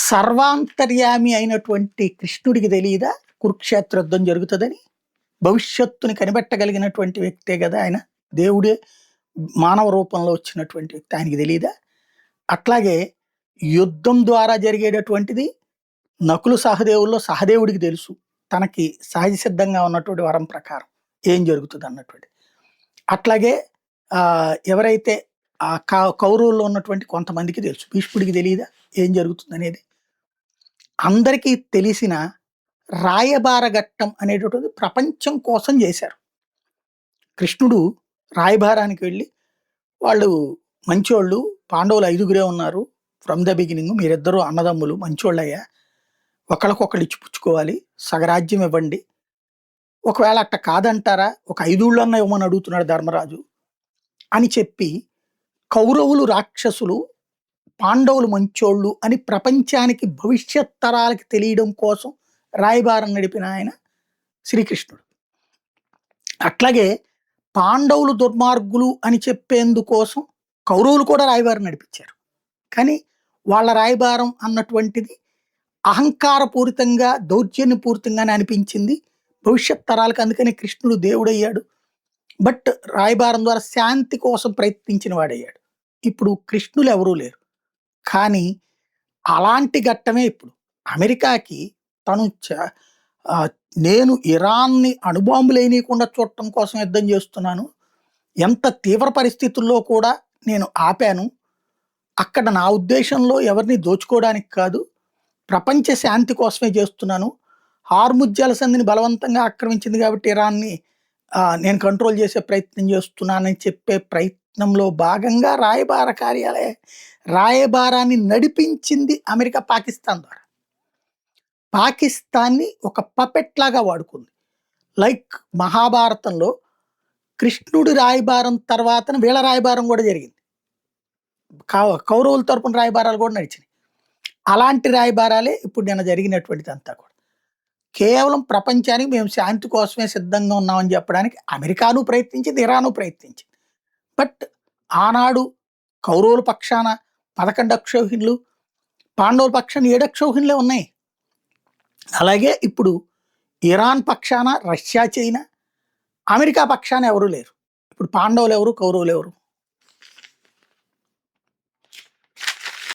సర్వాంతర్యామి అయినటువంటి కృష్ణుడికి తెలియదా కురుక్షేత్ర యుద్ధం జరుగుతుందని? భవిష్యత్తుని కనిపెట్టగలిగినటువంటి వ్యక్తే కదా ఆయన. దేవుడే మానవ రూపంలో వచ్చినటువంటి వ్యక్తి, ఆయనకి తెలియదా? అట్లాగే యుద్ధం ద్వారా జరిగేటటువంటిది నకులు సహదేవుల్లో సహదేవుడికి తెలుసు, తనకి సహజ సిద్ధంగా ఉన్నటువంటి వరం ప్రకారం ఏం జరుగుతుంది అన్నటువంటి. అట్లాగే ఎవరైతే ఆ కౌరవుల్లో ఉన్నటువంటి కొంతమందికి తెలుసు, భీష్ముడికి తెలియదా ఏం జరుగుతుంది అనేది? అందరికీ తెలిసిన రాయబార ఘట్టం అనేటటువంటిది ప్రపంచం కోసం చేశారు. కృష్ణుడు రాయబారానికి వెళ్ళి, వాళ్ళు మంచోళ్ళు, పాండవులు 5గురే ఉన్నారు ఫ్రమ్ ద బిగినింగ్, మీరిద్దరూ అన్నదమ్ములు మంచోళ్ళయ్యా, ఒకళ్ళకొకళ్ళు ఇచ్చిపుచ్చుకోవాలి, సగరాజ్యం ఇవ్వండి, ఒకవేళ అట్ట కాదంటారా ఒక 5 ఊళ్ళన్నా ఇవ్వమని అడుగుతున్నాడు ధర్మరాజు అని చెప్పి, కౌరవులు రాక్షసులు, పాండవులు మంచోళ్ళు అని ప్రపంచానికి భవిష్యత్ తరాలకి తెలియడం కోసం రాయబారం నడిపిన ఆయన శ్రీకృష్ణుడు. అట్లాగే పాండవులు దుర్మార్గులు అని చెప్పేందుకోసం కౌరవులు కూడా రాయబారం నడిపించారు. కానీ వాళ్ళ రాయబారం అన్నటువంటిది అహంకారపూరితంగా దౌర్జన్యపూరితంగానే అనిపించింది భవిష్యత్ తరాలకు. అందుకని కృష్ణుడు దేవుడయ్యాడు, బట్ రాయబారం ద్వారా శాంతి కోసం ప్రయత్నించిన వాడయ్యాడు. ఇప్పుడు కృష్ణులు ఎవరూ లేరు. కానీ అలాంటి ఘట్టమే ఇప్పుడు అమెరికాకి తను నేను ఇరాన్ని అణుబాంబులు వేయనీయకుండా చూడటం కోసం యుద్ధం చేస్తున్నాను, ఎంత తీవ్ర పరిస్థితుల్లో కూడా నేను ఆపాను, అక్కడ నా ఉద్దేశంలో ఎవరిని దోచుకోవడానికి కాదు, ప్రపంచ శాంతి కోసమే చేస్తున్నాను, హార్ముజ్ జలసంధిని బలవంతంగా ఆక్రమించింది కాబట్టి ఇరాన్ని నేను కంట్రోల్ చేసే ప్రయత్నం చేస్తున్నానని చెప్పే ప్రయత్నంలో భాగంగా రాయబారాన్ని నడిపించింది అమెరికా పాకిస్తాన్ ద్వారా. పాకిస్తాన్ని ఒక పపెట్ లాగా వాడుకుంది. లైక్ మహాభారతంలో కృష్ణుడి రాయబారం తర్వాత వీళ్ళ రాయబారం కూడా జరిగింది, కౌరవుల తరపున రాయబారాలు కూడా నడిచినాయి. అలాంటి రాయబారాలే ఇప్పుడు నిన్న జరిగినటువంటిది అంతా కూడా. కేవలం ప్రపంచానికి మేము శాంతి కోసమే సిద్ధంగా ఉన్నామని చెప్పడానికి అమెరికాను ప్రయత్నించింది, ఇరాను ప్రయత్నించింది. బట్ ఆనాడు కౌరవుల పక్షాన 11 అక్షౌహిణులు, పాండవుల పక్షాన 7 అక్షౌహిణులే ఉన్నాయి. అలాగే ఇప్పుడు ఇరాన్ పక్షాన రష్యా, చైనా, అమెరికా పక్షాన ఎవరు లేరు. ఇప్పుడు పాండవులు ఎవరు, కౌరవులు ఎవరు?